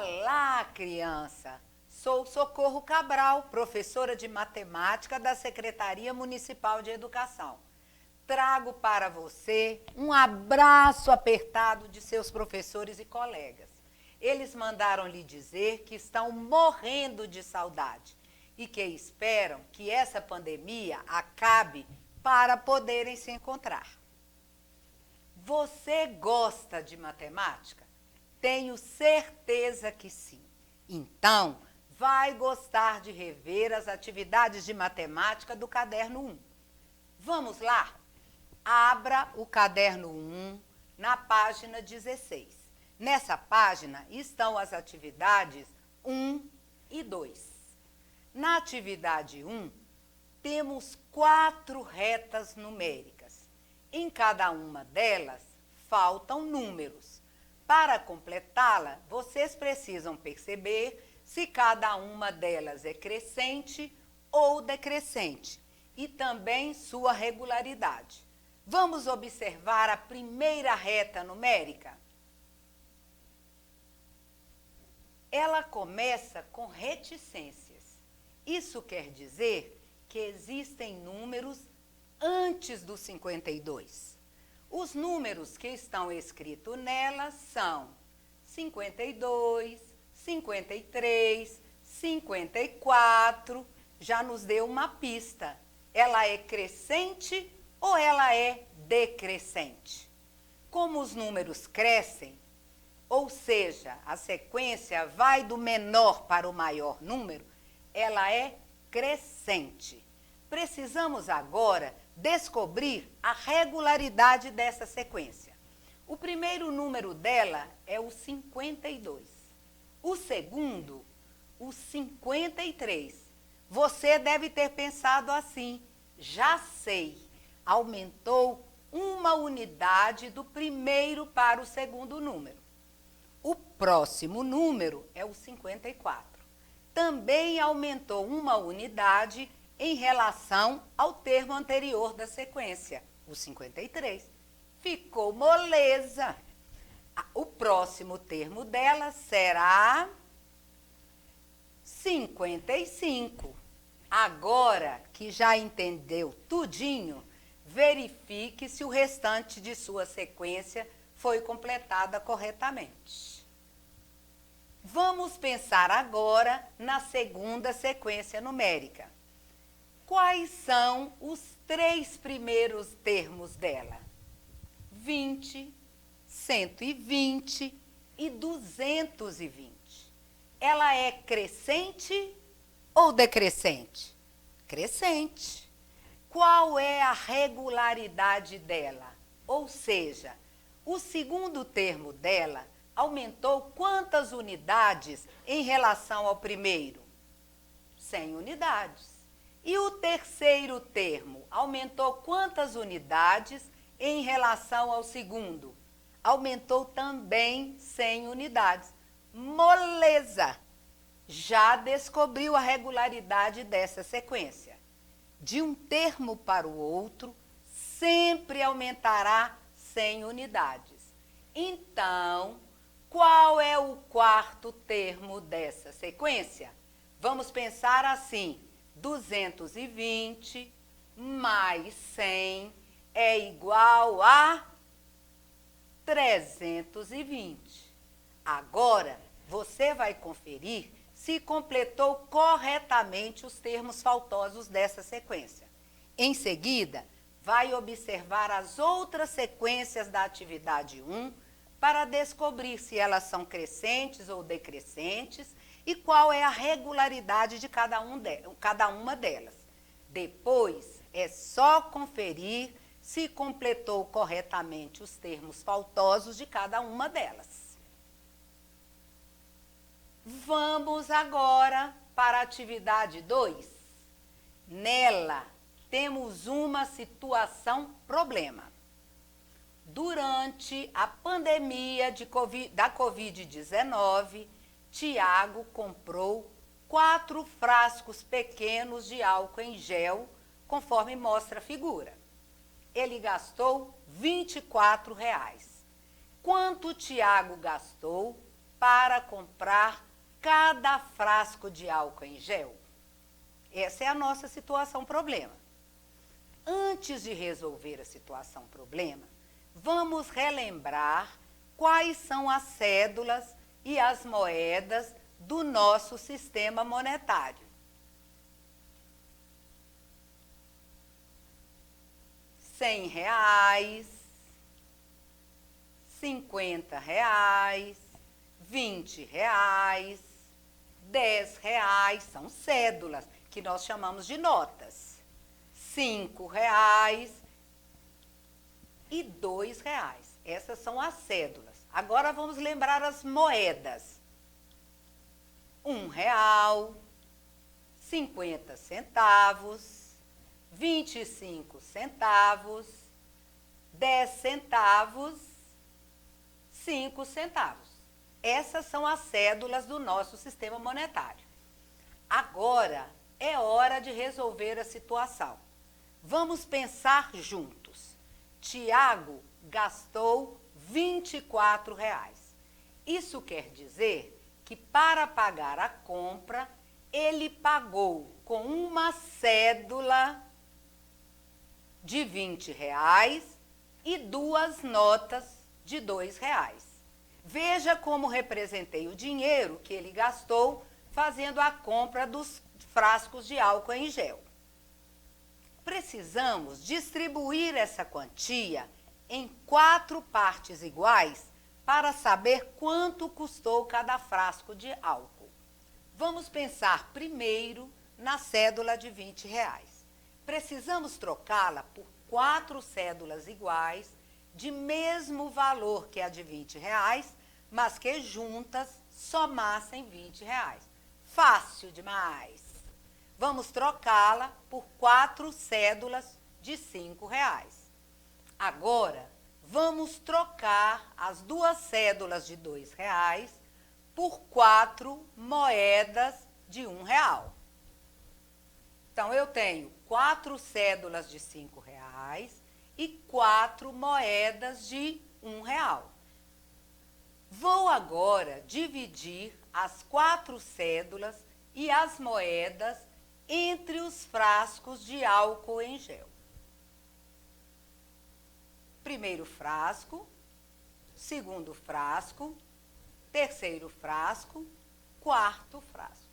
Olá, criança! Sou Socorro Cabral, professora de matemática da Secretaria Municipal de Educação. Trago para você um abraço apertado de seus professores e colegas. Eles mandaram lhe dizer que estão morrendo de saudade e que esperam que essa pandemia acabe para poderem se encontrar. Você gosta de matemática? Tenho certeza que sim. Então, vai gostar de rever as atividades de matemática do caderno 1. Vamos lá? Abra o caderno 1 na página 16. Nessa página estão as atividades 1 e 2. Na atividade 1, temos 4 retas numéricas. Em cada uma delas, faltam números. Para completá-la, vocês precisam perceber se cada uma delas é crescente ou decrescente e também sua regularidade. Vamos observar a primeira reta numérica? Ela começa com reticências. Isso quer dizer que existem números antes do 52. Os números que estão escritos nela são 52, 53, 54. Já nos deu uma pista. Ela é crescente ou ela é decrescente? Como os números crescem, ou seja, a sequência vai do menor para o maior número, ela é crescente. Precisamos agora descobrir a regularidade dessa sequência. O primeiro número dela é o 52. O segundo, o 53. Você deve ter pensado assim: já sei, aumentou uma unidade do primeiro para o segundo número. O próximo número é o 54. Também aumentou uma unidade em relação ao termo anterior da sequência, o 53. Ficou moleza. O próximo termo dela será 55. Agora que já entendeu tudinho, verifique se o restante de sua sequência foi completada corretamente. Vamos pensar agora na segunda sequência numérica. Quais são os 3 primeiros termos dela? 20, 120 e 220. Ela é crescente ou decrescente? Crescente. Qual é a regularidade dela? Ou seja, o segundo termo dela aumentou quantas unidades em relação ao primeiro? 100 unidades. E o terceiro termo aumentou quantas unidades em relação ao segundo? Aumentou também 100 unidades. Moleza! Já descobriu a regularidade dessa sequência. De um termo para o outro, sempre aumentará 100 unidades. Então, qual é o quarto termo dessa sequência? Vamos pensar assim: 220 mais 100 é igual a 320. Agora, você vai conferir se completou corretamente os termos faltosos dessa sequência. Em seguida, vai observar as outras sequências da atividade 1 para descobrir se elas são crescentes ou decrescentes e qual é a regularidade de cada uma delas. Depois, é só conferir se completou corretamente os termos faltosos de cada uma delas. Vamos agora para a atividade 2. Nela, temos uma situação problema. Durante a pandemia da Covid-19, Tiago comprou 4 frascos pequenos de álcool em gel, conforme mostra a figura. Ele gastou R$ 24. Quanto Tiago gastou para comprar cada frasco de álcool em gel? Essa é a nossa situação problema. Antes de resolver a situação problema, vamos relembrar quais são as cédulas e as moedas do nosso sistema monetário. R$100, R$50, R$20, R$10 são cédulas, que nós chamamos de notas. R$5 e R$2. Essas são as cédulas. Agora vamos lembrar as moedas. R$1, 50 centavos, 25 centavos, 10 centavos, 5 centavos. Essas são as cédulas do nosso sistema monetário. Agora é hora de resolver a situação. Vamos pensar juntos. Tiago gastou R$24. Isso quer dizer que para pagar a compra, ele pagou com uma cédula de R$20 e duas notas de R$2. Veja como representei o dinheiro que ele gastou fazendo a compra dos frascos de álcool em gel. Precisamos distribuir essa quantia em 4 partes iguais para saber quanto custou cada frasco de álcool. Vamos pensar primeiro na cédula de R$20. Precisamos trocá-la por 4 cédulas iguais, de mesmo valor que a de R$20, mas que juntas somassem R$20. Fácil demais! Vamos trocá-la por 4 cédulas de R$5. Agora, vamos trocar as 2 cédulas de R$2 por 4 moedas de R$1. Então, eu tenho 4 cédulas de R$5 e 4 moedas de R$1. Vou agora dividir as 4 cédulas e as moedas entre os frascos de álcool em gel. Primeiro frasco, segundo frasco, terceiro frasco, quarto frasco.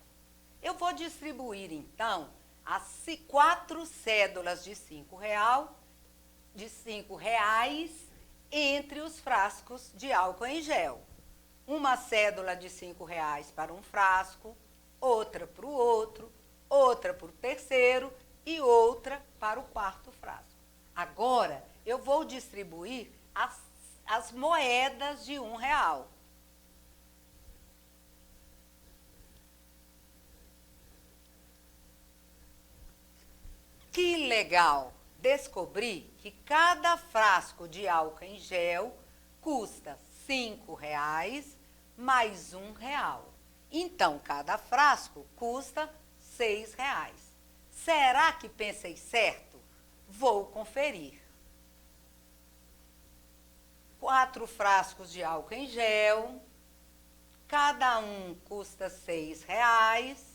Eu vou distribuir, então, as 4 cédulas de R$5 entre os frascos de álcool em gel. Uma cédula de R$5 para um frasco, outra para o outro, outra para o terceiro e outra para o quarto frasco. Agora, eu vou distribuir as moedas de R$1. Que legal! Descobri que cada frasco de álcool em gel custa R$5 mais R$1. Então, cada frasco custa R$6. Será que pensei certo? Vou conferir. 4 frascos de álcool em gel, cada um custa R$6.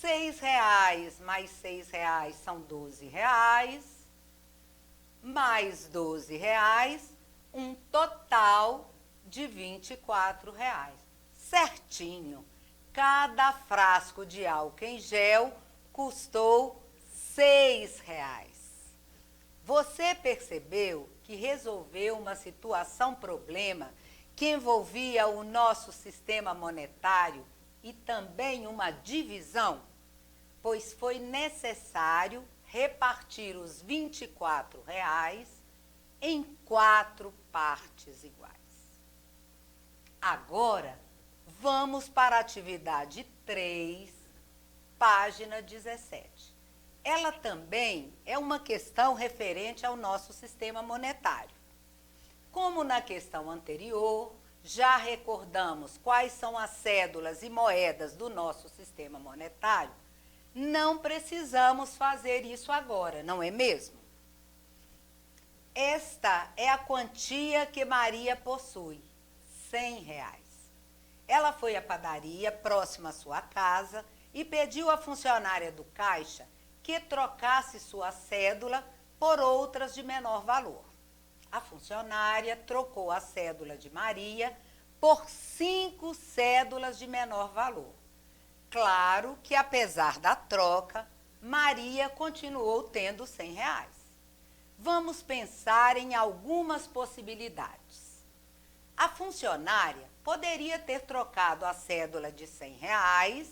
R$6 mais R$6 são R$12, mais R$12, um total de R$24. Certinho! Cada frasco de álcool em gel custou R$6. Você percebeu que resolveu uma situação-problema que envolvia o nosso sistema monetário e também uma divisão? Pois foi necessário repartir os R$24 em 4 partes iguais. Agora, vamos para a atividade 3, página 17. Ela também é uma questão referente ao nosso sistema monetário. Como na questão anterior, já recordamos quais são as cédulas e moedas do nosso sistema monetário, não precisamos fazer isso agora, não é mesmo? Esta é a quantia que Maria possui, R$100. Ela foi à padaria próxima à sua casa e pediu à funcionária do caixa que trocasse sua cédula por outras de menor valor. A funcionária trocou a cédula de Maria por 5 cédulas de menor valor. Claro que, apesar da troca, Maria continuou tendo R$100. Vamos pensar em algumas possibilidades. A funcionária poderia ter trocado a cédula de R$100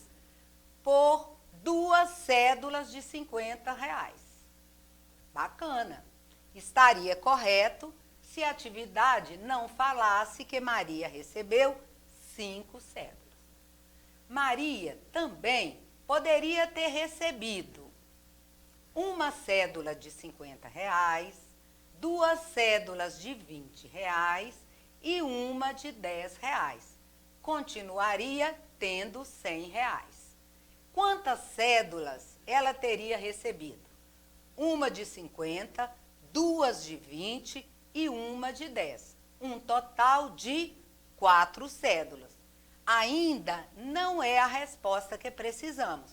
por 2 cédulas de R$50. Bacana. Estaria correto se a atividade não falasse que Maria recebeu 5 cédulas. Maria também poderia ter recebido uma cédula de R$50, 2 cédulas de R$20 e uma de R$10. Continuaria tendo R$100. Quantas cédulas ela teria recebido? Uma de 50, 2 de 20 e uma de 10. Um total de 4 cédulas. Ainda não é a resposta que precisamos,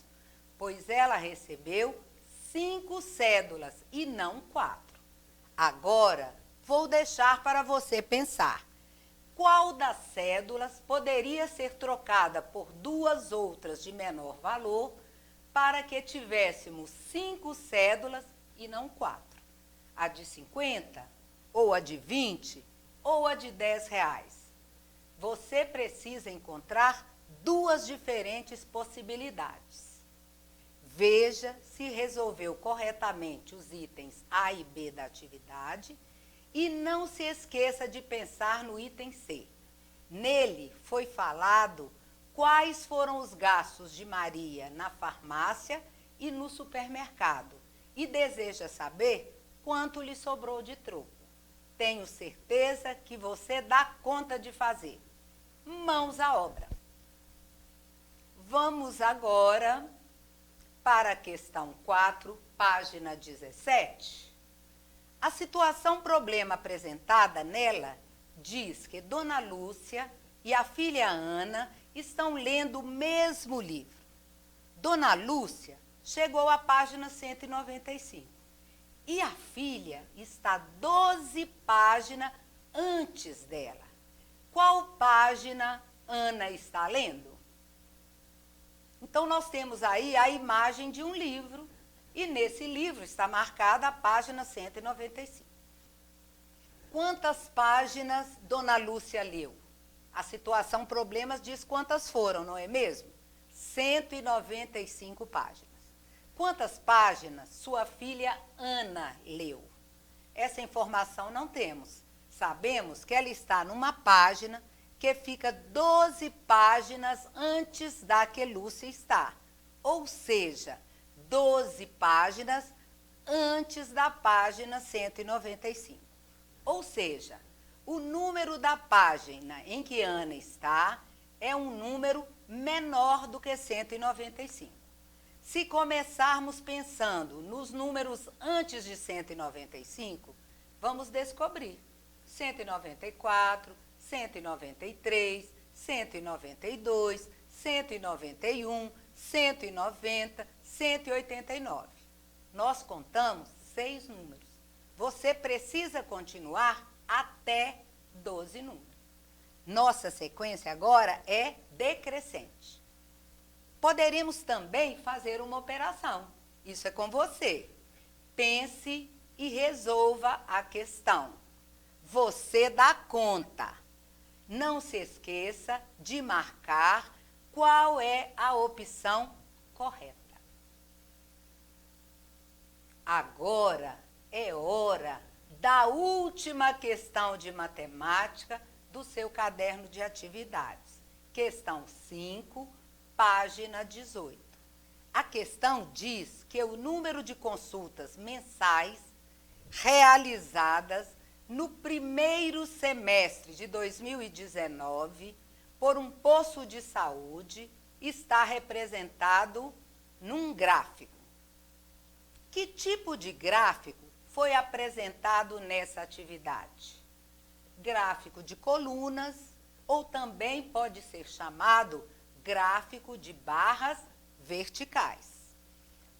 pois ela recebeu 5 cédulas e não 4. Agora, vou deixar para você pensar. Qual das cédulas poderia ser trocada por 2 outras de menor valor para que tivéssemos 5 cédulas e não 4? A de 50, ou a de 20, ou a de R$10? Você precisa encontrar 2 diferentes possibilidades. Veja se resolveu corretamente os itens A e B da atividade e não se esqueça de pensar no item C. Nele foi falado quais foram os gastos de Maria na farmácia e no supermercado e deseja saber quanto lhe sobrou de troco. Tenho certeza que você dá conta de fazer. Mãos à obra. Vamos agora para a questão 4, página 17. A situação problema apresentada nela diz que Dona Lúcia e a filha Ana estão lendo o mesmo livro. Dona Lúcia chegou à página 195 e a filha está 12 páginas antes dela. Qual página Ana está lendo? Então, nós temos aí a imagem de um livro e nesse livro está marcada a página 195. Quantas páginas Dona Lúcia leu? A situação problemas diz quantas foram, não é mesmo? 195 páginas. Quantas páginas sua filha Ana leu? Essa informação não temos. Sabemos que ela está numa página que fica 12 páginas antes da que Lúcia está. Ou seja, 12 páginas antes da página 195. Ou seja, o número da página em que Ana está é um número menor do que 195. Se começarmos pensando nos números antes de 195, vamos descobrir 194, 193, 192, 191, 190, 189. Nós contamos 6 números. Você precisa continuar até 12 números. Nossa sequência agora é decrescente. Poderíamos também fazer uma operação. Isso é com você. Pense e resolva a questão. Você dá conta. Não se esqueça de marcar qual é a opção correta. Agora é hora da última questão de matemática do seu caderno de atividades. Questão 5, página 18. A questão diz que o número de consultas mensais realizadas no primeiro semestre de 2019 por um posto de saúde está representado num gráfico. Que tipo de gráfico foi apresentado nessa atividade? Gráfico de colunas ou também pode ser chamado gráfico de barras verticais.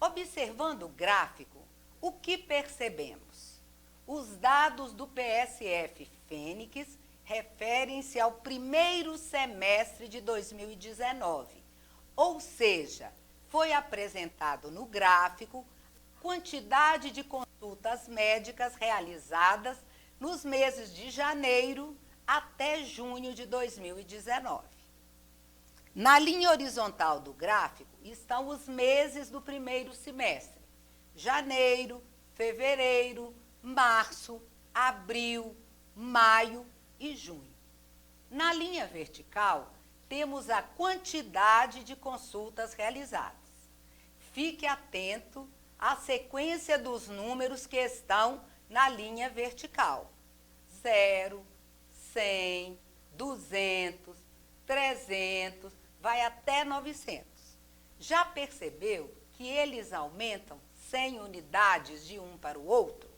Observando o gráfico, o que percebemos? Os dados do PSF Fênix referem-se ao primeiro semestre de 2019, ou seja, foi apresentado no gráfico a quantidade de consultas médicas realizadas nos meses de janeiro até junho de 2019. Na linha horizontal do gráfico estão os meses do primeiro semestre: janeiro, fevereiro, março, abril, maio e junho. Na linha vertical, temos a quantidade de consultas realizadas. Fique atento à sequência dos números que estão na linha vertical: 0, 100, 200, 300, vai até 900. Já percebeu que eles aumentam 100 unidades de um para o outro?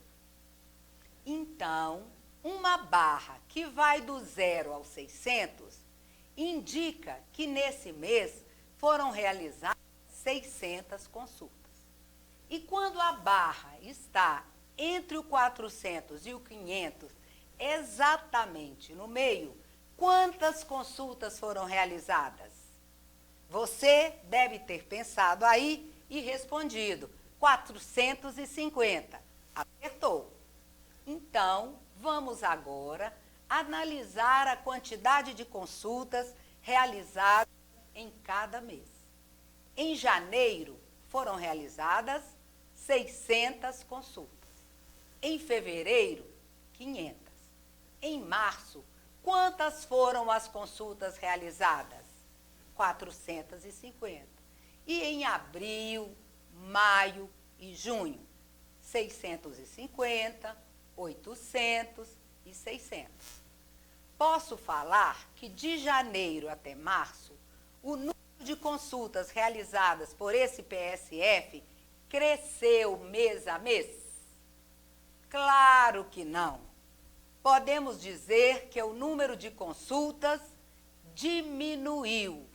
Então, uma barra que vai do 0 ao 600 indica que nesse mês foram realizadas 600 consultas. E quando a barra está entre o 400 e o 500, exatamente no meio, quantas consultas foram realizadas? Você deve ter pensado aí e respondido: 450. Acertou. Então, vamos agora analisar a quantidade de consultas realizadas em cada mês. Em janeiro, foram realizadas 600 consultas. Em fevereiro, 500. Em março, quantas foram as consultas realizadas? 450. E em abril, maio e junho, 650, 800 e 600. Posso falar que de janeiro até março, o número de consultas realizadas por esse PSF cresceu mês a mês? Claro que não. Podemos dizer que o número de consultas diminuiu.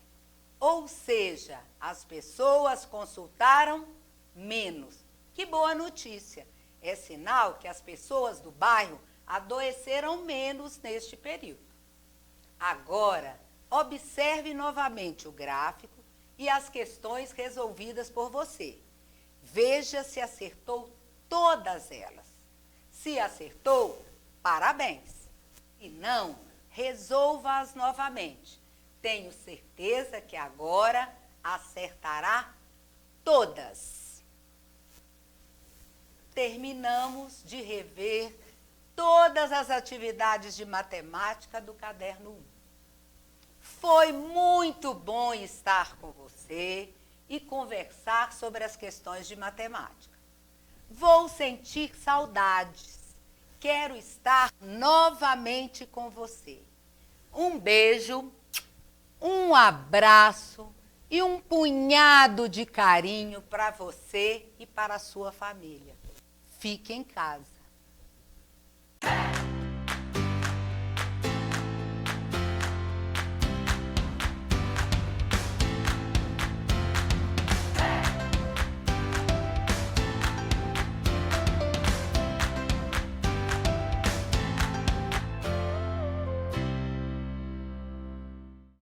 Ou seja, as pessoas consultaram menos. Que boa notícia! É sinal que as pessoas do bairro adoeceram menos neste período. Agora, observe novamente o gráfico e as questões resolvidas por você. Veja se acertou todas elas. Se acertou, parabéns. Se não, resolva-as novamente. Tenho certeza que agora acertará todas. Terminamos de rever todas as atividades de matemática do caderno 1. Foi muito bom estar com você e conversar sobre as questões de matemática. Vou sentir saudades. Quero estar novamente com você. Um beijo, um abraço e um punhado de carinho para você e para a sua família. Fique em casa.